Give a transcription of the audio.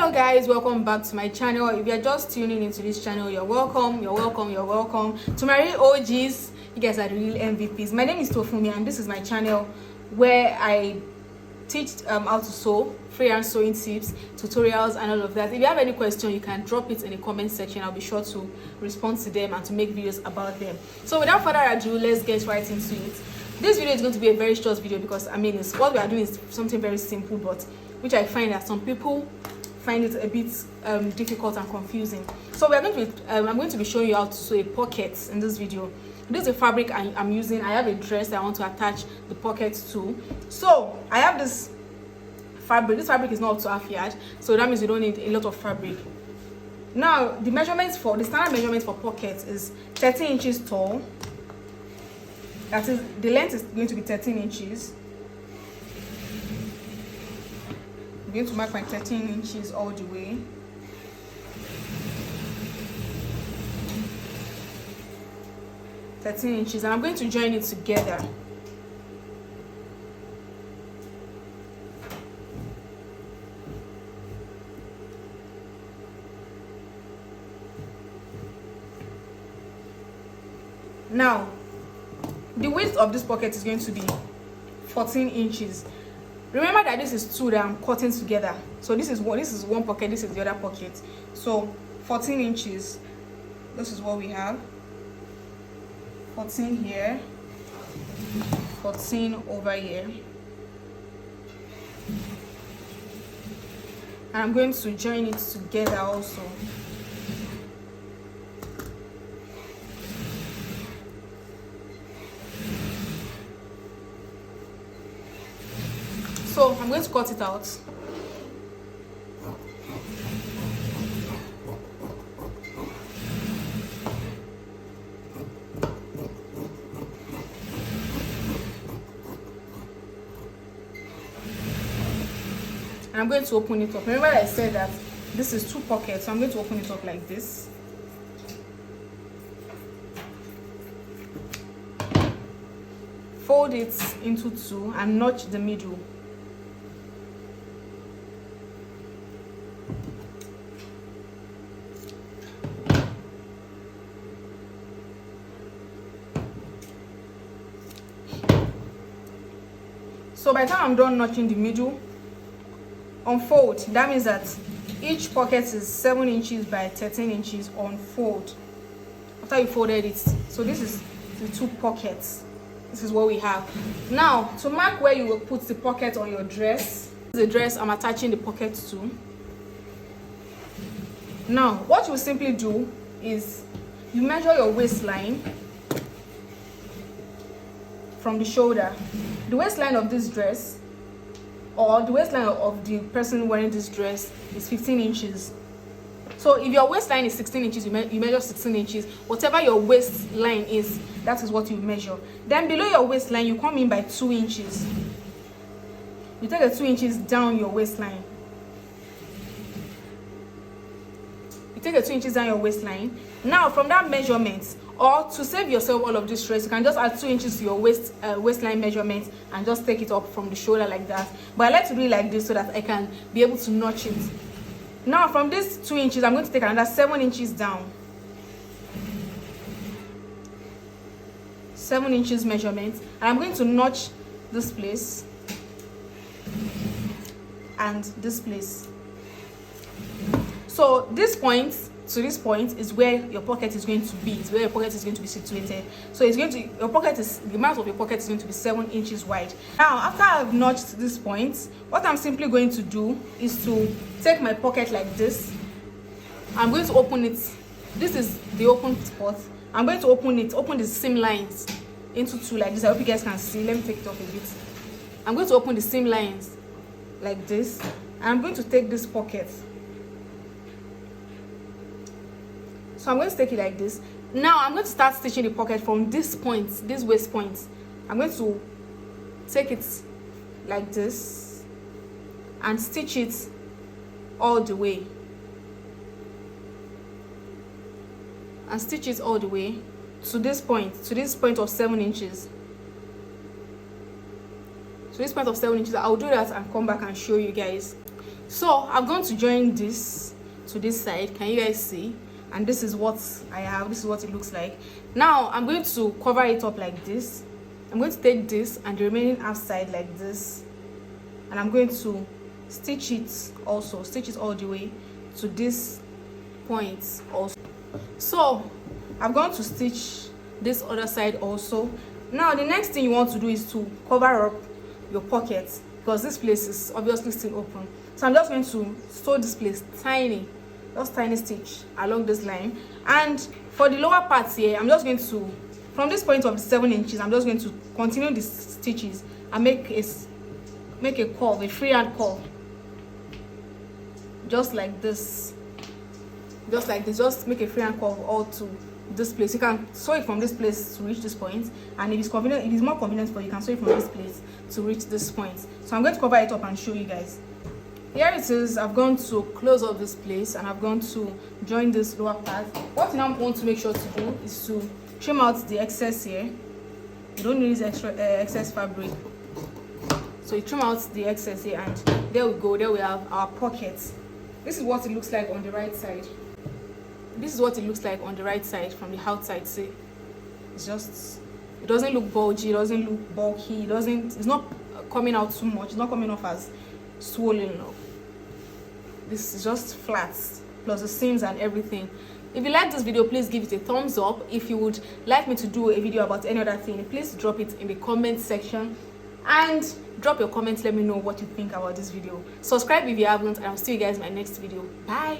Hello guys, welcome back to my channel. If you're just tuning into this channel, you're welcome. To my real OGs, you guys are the real MVPs. My name is Tofunmi and this is my channel where I teach how to sew, freehand sewing tips, tutorials and all of that. If you have any question, you can drop it in the comment section. I'll be sure to respond to them and to make videos about them. So without further ado, let's get right into it. This video is going to be a very short video because what we are doing is something very simple, but which I find that some people find it a bit difficult and confusing. So I'm going to be showing you how to sew a pocket in this video. This is a fabric I'm using. I have a dress that I want to attach the pockets to. So I have this fabric. This fabric is not up to half yard, so that means you don't need a lot of fabric. Now the standard measurement for pockets is 13 inches tall. That is, the length is going to be 13 inches. I'm going to mark my 13 inches all the way. And I'm going to join it together. Now, the width of this pocket is going to be 14 inches. Remember that this is two that I'm cutting together. So this is one pocket, this is the other pocket. So 14 inches. This is what we have. 14 here, 14 over here, and I'm going to join it together also. So I'm going to cut it out. And I'm going to open it up. Remember I said that this is two pockets, so I'm going to open it up like this. Fold it into two and notch the middle. So by the time I'm done notching the middle, unfold. That means that each pocket is 7 inches by 13 inches. Unfold after you folded it. So this is the two pockets. This is what we have. Now to mark where you will put the pocket on your dress, the dress I'm attaching the pocket to. Now what you simply do is you measure your waistline from the shoulder. The waistline of this dress, or the waistline of the person wearing this dress, is 15 inches. So if your waistline is 16 inches, you measure 16 inches. Whatever your waistline is, that is what you measure. Then below your waistline, you come in by 2 inches. You take the 2 inches down your waistline. You take the 2 inches down your waistline. Now from that measurement, or to save yourself all of this stress, you can just add 2 inches to your waistline measurement and just take it up from the shoulder like that. But I like to do it like this so that I can be able to notch it. Now from this 2 inches, I'm going to take another 7 inches down. 7 inches measurement, and I'm going to notch this place and this place. So this point to this point is where your pocket is going to be. It's where your pocket is going to be situated. So the mouth of your pocket is going to be 7 inches wide. Now after I've notched this point, what I'm simply going to do is to take my pocket like this. I'm going to open it. This is the open spot. I'm going to open the seam lines into two like this. I hope you guys can see. Let me take it off a bit. I'm going to open the seam lines like this, and I'm going to take this pocket. So I'm going to take it like this. Now I'm going to start stitching the pocket from this point, this waist point. I'm going to take it like this and stitch it all the way. And stitch it all the way to this point of 7 inches. So this part of 7 inches, I'll do that and come back and show you guys. So I'm going to join this to this side. Can you guys see? And this is what I have. This is what it looks like. Now I'm going to cover it up like this. I'm going to take this and the remaining half side like this, and I'm going to stitch it all the way to this point also. So I'm going to stitch this other side also. Now the next thing you want to do is to cover up your pocket, because this place is obviously still open. So I'm just going to sew this place tiny stitch along this line. And for the lower parts here, I'm just going to, from this point of 7 inches, I'm just going to continue the stitches and make a curve, a freehand curve, just like this. Just make a freehand curve all to this place. You can sew it from this place to reach this point, and if it's more convenient for you, you can sew it from this place to reach this point. So I'm going to cover it up and show you guys. Here it is. I've gone to close up this place and I've gone to join this lower part. What you now want to make sure to do is to trim out the excess here. You don't need this excess fabric, so you trim out the excess here, and there we go. There we have our pocket. This is what it looks like on the right side. This is what it looks like on the right side from the outside. See, it doesn't look bulgy, it doesn't look bulky, it's not coming out too much, it's not coming off as swollen enough. This is just flat, plus the seams and everything. If you like this video, please give it a thumbs up. If you would like me to do a video about any other thing, please drop it in the comment section, and drop your comments. Let me know what you think about this video. Subscribe if you haven't, and I'll see you guys in my next video. Bye.